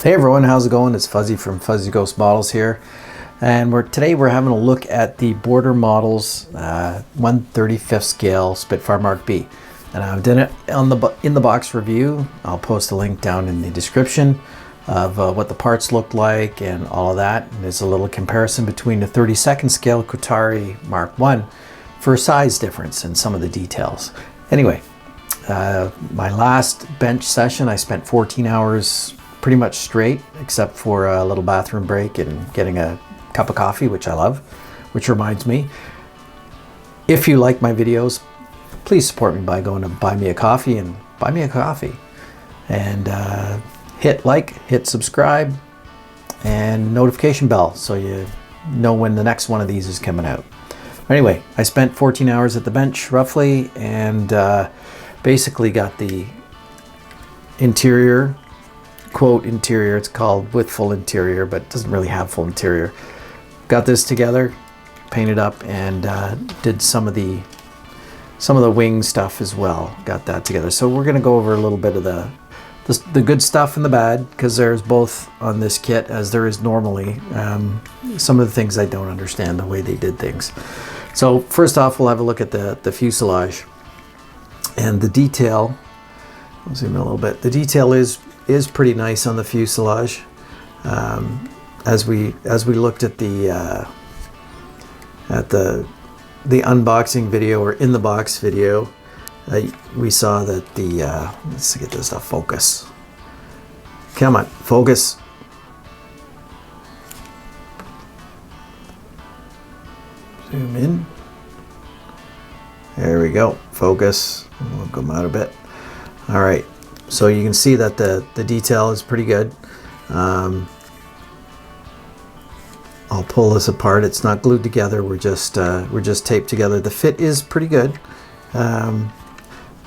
Hey everyone, how's it going? It's Fuzzy from Fuzzy Ghost Models here, and today we're having a look at the Border Models 1/35th scale Spitfire Mark B. And I've done it on in the box review. I'll post a link down in the description of what the parts look like and all of that. And there's a little comparison between the 32nd scale Kotari Mark 1 for a size difference and some of the details. Anyway, my last bench session, I spent 14 hours pretty much straight, except for a little bathroom break and getting a cup of coffee, which I love. Which reminds me, if you like my videos, please support me by going to buy me a coffee and buy me a coffee. And hit like, hit subscribe, and notification bell so you know when the next one of these is coming out. Anyway, I spent 14 hours at the bench roughly, and basically got the interior, quote interior, it's called with full interior, but it doesn't really have full interior. Got this together, painted up, and did some of the wing stuff as well. Got that together. So we're gonna go over a little bit of the good stuff and the bad, because there's both on this kit as there is normally. Some of the things I don't understand the way they did things. So first off, we'll have a look at the fuselage and the detail. I'll zoom in a little bit. The detail is pretty nice on the fuselage. As we looked at the unboxing video, or in the box video, we saw that let's get this to focus. Come on, focus. Zoom in. There we go. Focus. We'll come out a bit. All right. So you can see that the detail is pretty good. I'll pull this apart. It's not glued together. We're just taped together. The fit is pretty good.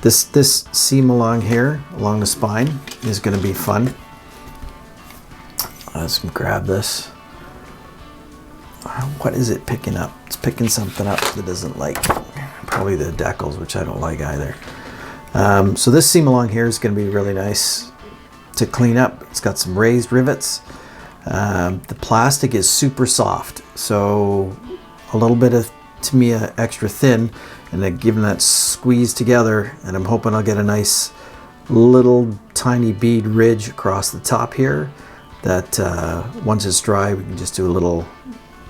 This seam along here, along the spine, is going to be fun. Let's grab this. What is it picking up? It's picking something up that doesn't like. Probably the decals, which I don't like either. So this seam along here is going to be really nice to clean up. It's got some raised rivets. The plastic is super soft, so a little bit of Tamiya extra thin, and then giving that squeeze together, and I'm hoping I'll get a nice little tiny bead ridge across the top here that once it's dry we can just do a little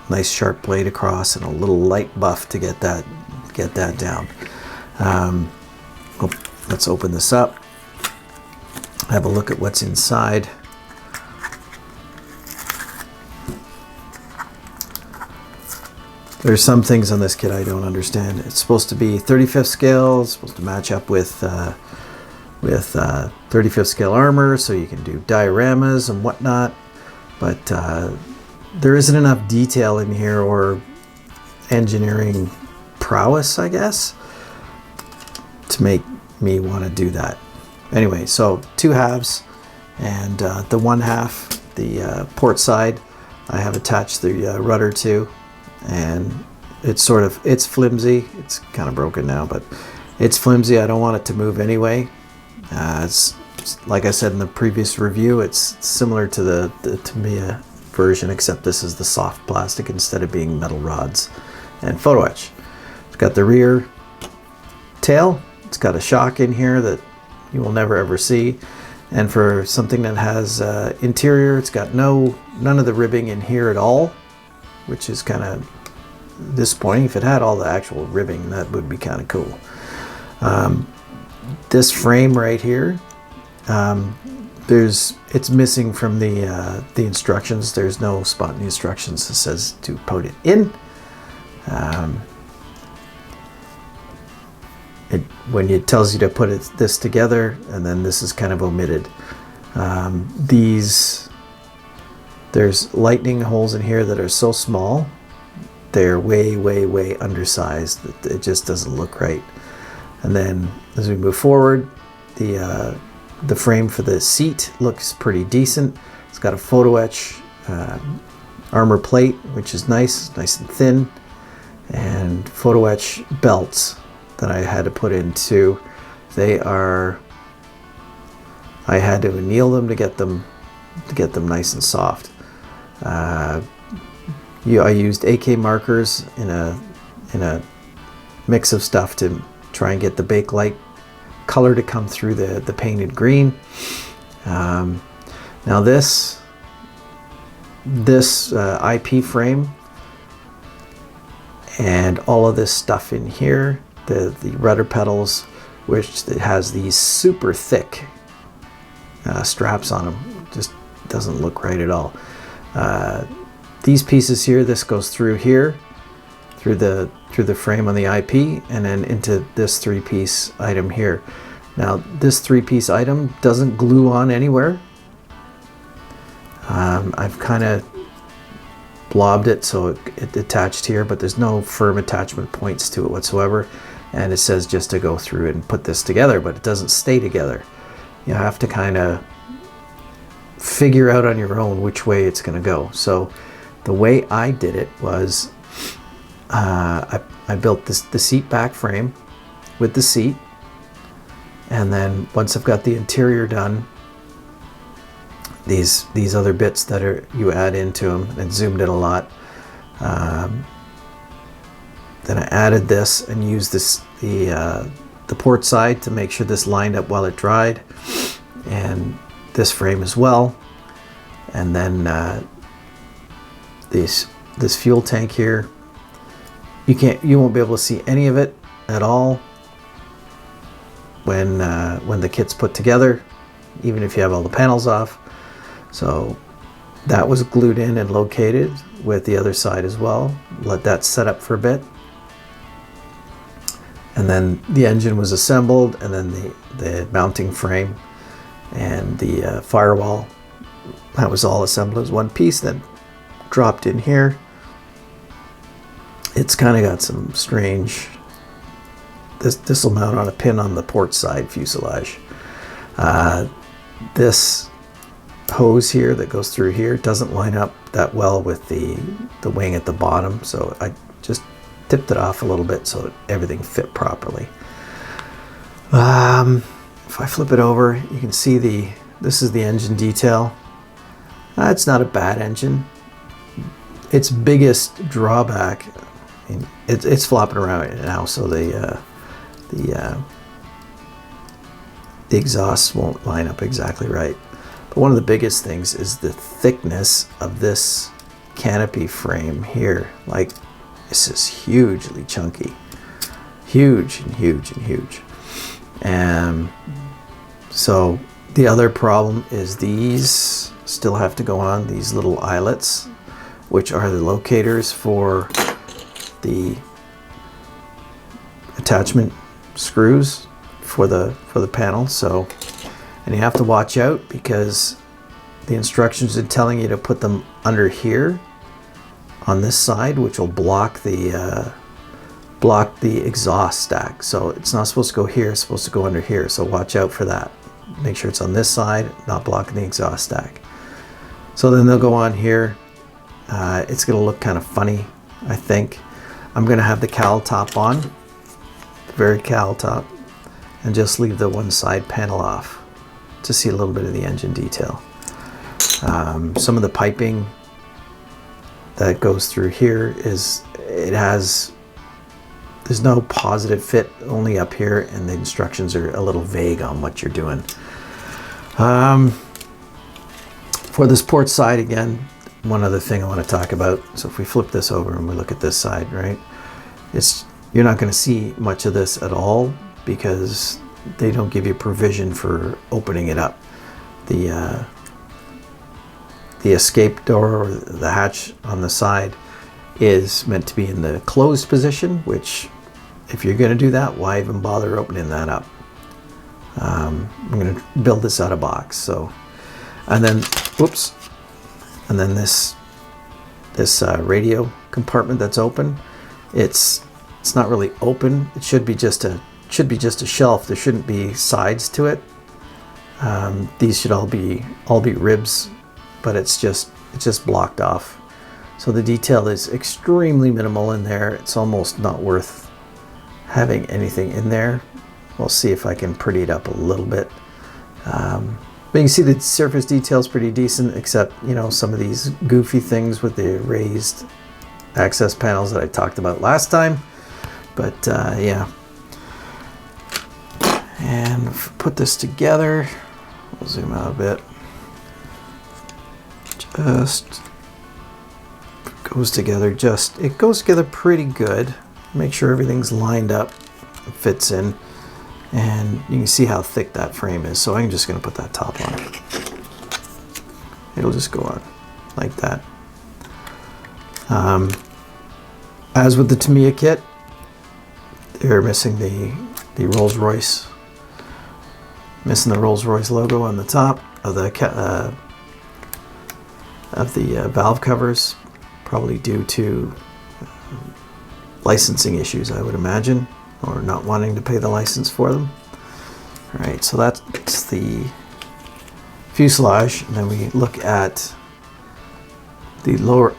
nice sharp blade across and a little light buff to get that down. Let's open this up, have a look at what's inside. There's some things on this kit I don't understand. It's supposed to be 35th scale, it's supposed to match up with 35th scale armor, so you can do dioramas and whatnot, but there isn't enough detail in here, or engineering prowess, I guess, to make me want to do that. Anyway, so two halves, and the one half, the port side, I have attached the rudder to, and it's flimsy. It's kind of broken now, but it's flimsy. I don't want it to move anyway. It's like I said in the previous review, it's similar to the Tamiya version, except this is the soft plastic instead of being metal rods and photo etch. It's got the rear tail. It's got a shock in here that you will never ever see, and for something that has interior, it's got none of the ribbing in here at all, which is kind of disappointing. If it had all the actual ribbing, that would be kind of cool. This frame right here, it's missing from the instructions. There's no spot in the instructions that says to put it in. When it tells you to put this together, and then this is kind of omitted. There's lightning holes in here that are so small, they're way undersized that it just doesn't look right. And then as we move forward, the frame for the seat looks pretty decent. It's got a photo etch armor plate, which is nice and thin, and photo etch belts that I had to put into. I had to anneal them to get them to get them nice and soft. I used AK markers in a mix of stuff to try and get the Bakelite color to come through the painted green. Now this IP frame and all of this stuff in here, the rudder pedals, which has these super thick straps on them, just doesn't look right at all. These pieces here, this goes through here, through the frame on the IP, and then into this 3-piece item here. Now this 3-piece item doesn't glue on anywhere. I've kind of blobbed it so it attached here, but there's no firm attachment points to it whatsoever, and it says just to go through it and put this together, but it doesn't stay together. You have to kind of figure out on your own which way it's going to go. So the way I did it was I built the seat back frame with the seat, and then once I've got the interior done, these other bits that you add into them, and zoomed in a lot. Then I added this and used the port side to make sure this lined up while it dried, and this frame as well. And then this fuel tank here, you won't be able to see any of it at all when the kit's put together, even if you have all the panels off. So that was glued in and located with the other side as well. Let that set up for a bit. And then the engine was assembled, and then the mounting frame and the firewall, that was all assembled as one piece, then dropped in here. It's kind of got some strange, this will mount on a pin on the port side fuselage. This hose here that goes through here doesn't line up that well with the wing at the bottom, so I just tipped it off a little bit so everything fit properly. If I flip it over, you can see this is the engine detail. It's not a bad engine. Its biggest drawback, it's flopping around right now, so the exhaust won't line up exactly right. But one of the biggest things is the thickness of this canopy frame here. Like, this is hugely chunky, huge and huge and huge. And so the other problem is these still have to go on, these little eyelets, which are the locators for the attachment screws for the panel. So, and you have to watch out because the instructions are telling you to put them under here on this side, which will block the exhaust stack. So it's not supposed to go here, it's supposed to go under here. So watch out for that. Make sure it's on this side, not blocking the exhaust stack. So then they'll go on here. It's going to look kind of funny, I think. I'm going to have the cowl top on, very cowl top, and just leave the one side panel off to see a little bit of the engine detail. Some of the piping that goes through here there's no positive fit, only up here, and the instructions are a little vague on what you're doing. For this port side, again, one other thing I want to talk about. So if we flip this over and we look at this side, right, you're not going to see much of this at all because they don't give you provision for opening it up. The escape door or the hatch on the side is meant to be in the closed position, which if you're going to do that, why even bother opening that up? I'm going to build this out of box. So, and then, whoops, and then this radio compartment that's open, it's not really open. It should be just a shelf. There shouldn't be sides to it. These should all be ribs, but it's just blocked off. So the detail is extremely minimal in there. It's almost not worth having anything in there. We'll see if I can pretty it up a little bit. But you can see the surface detail is pretty decent, except, you know, some of these goofy things with the raised access panels that I talked about last time. But yeah. And put this together. We'll zoom out a bit. Just goes together. It goes together pretty good. Make sure everything's lined up, fits in, and you can see how thick that frame is. So I'm just going to put that top on. It'll just go on like that. As with the Tamiya kit, they're missing the Rolls-Royce, missing the Rolls-Royce logo on the top of the valve covers, probably due to licensing issues, I would imagine, or not wanting to pay the license for them. All right, so that's the fuselage, and then we look at the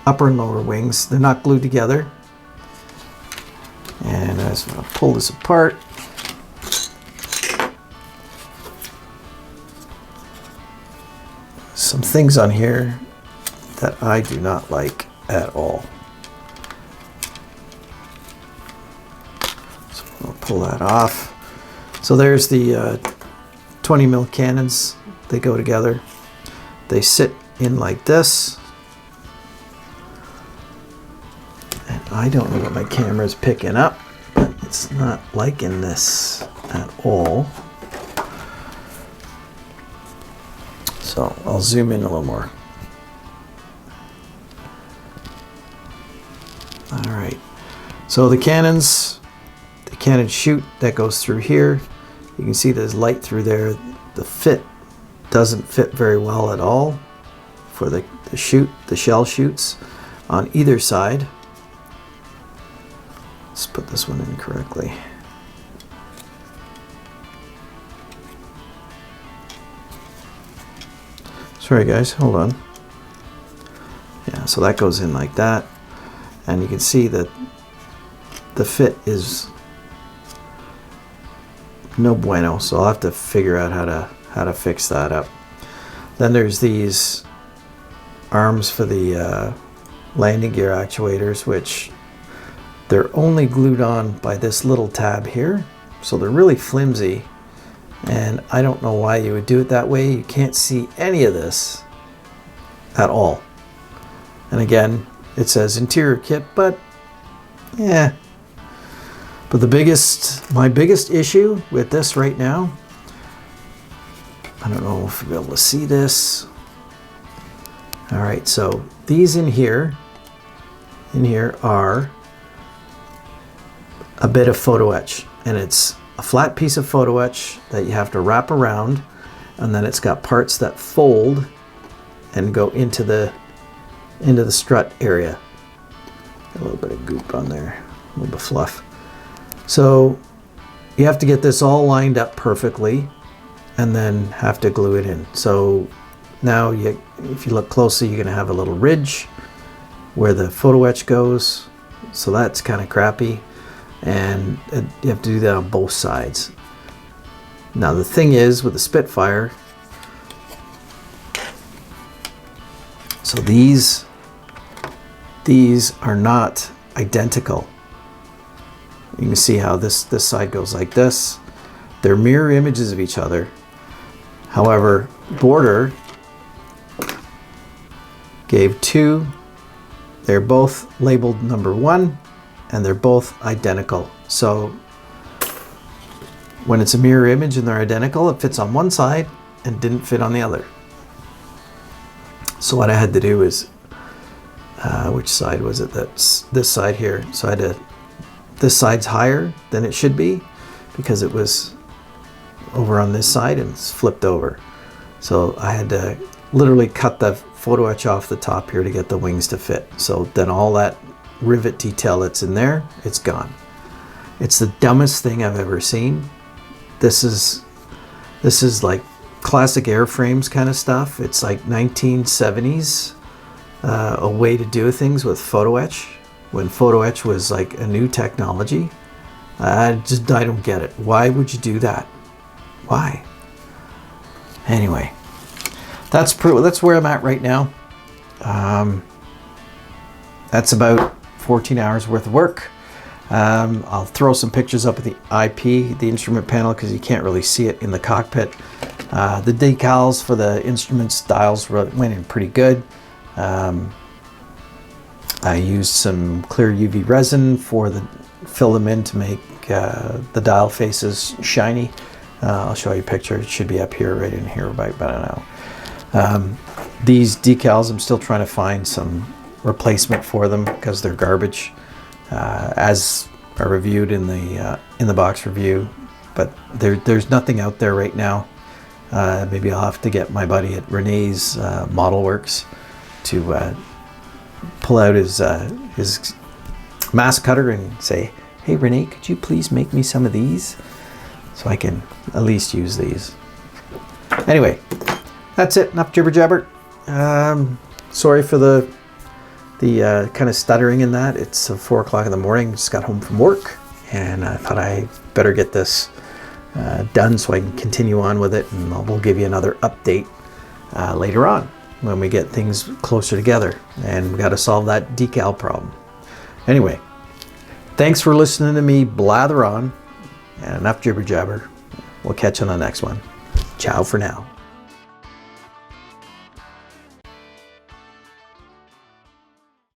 upper and lower wings. They're not glued together. And I just want to pull this apart. Some things on here that I do not like at all. So I'll pull that off. So there's the 20 mil cannons. They go together. They sit in like this. And I don't know what my camera's picking up, but it's not liking this at all. So I'll zoom in a little more. All right. So the cannon chute that goes through here, you can see there's light through there. The fit doesn't fit very well at all for the shell chutes on either side. Let's put this one in correctly. Sorry guys, hold on. Yeah, so that goes in like that. And you can see that the fit is no bueno, so I'll have to figure out how to fix that up. Then there's these arms for the landing gear actuators, which they're only glued on by this little tab here, so they're really flimsy, and I don't know why you would do it that way. You can't see any of this at all. And again, it says interior kit, but yeah. But my biggest issue with this right now, I don't know if you'll be able to see this. All right, so these in here are a bit of photo etch, and it's a flat piece of photo etch that you have to wrap around, and then it's got parts that fold and go into the strut area. A little bit of goop on there, a little bit of fluff. So you have to get this all lined up perfectly and then have to glue it in. So now if you look closely, you're gonna have a little ridge where the photo etch goes. So that's kind of crappy. And you have to do that on both sides. Now the thing is with the Spitfire, so these are not identical. You can see how this side goes like this. They're mirror images of each other. However, Border gave two. They're both labeled number 1, and they're both identical. So when it's a mirror image and they're identical, it fits on one side and didn't fit on the other. So what I had to do is, which side was it? That's this side here. So this side's higher than it should be because it was over on this side and it's flipped over. So I had to literally cut the photo etch off the top here to get the wings to fit. So then all that rivet detail that's in there, it's gone. It's the dumbest thing I've ever seen. This is like classic airframes kind of stuff. It's like 1970s, a way to do things with photo etch, when photo etch was like a new technology. I don't get it. Why would you do that? Why? Anyway, that's where I'm at right now. That's about 14 hours worth of work. I'll throw some pictures up of the IP, the instrument panel, because you can't really see it in the cockpit. The decals for the instrument styles went in pretty good. I used some clear UV resin fill them in to make the dial faces shiny. I'll show you a picture. It should be up here, right in here, by now. These decals, I'm still trying to find some replacement for them because they're garbage, as are reviewed in the box review. But there's nothing out there right now. Maybe I'll have to get my buddy at Renee's Model Works to pull out his mask cutter and say, "Hey Renee, could you please make me some of these so I can at least use these?" Anyway, that's it. Enough jibber jabber. Sorry for the kind of stuttering in that. It's 4 o'clock in the morning. Just got home from work, and I thought I better get this done so I can continue on with it, and we'll give you another update later on when we get things closer together, and we got to solve that decal problem. Anyway, thanks for listening to me blather on, and enough jibber jabber. We'll catch you on the next one. Ciao for now.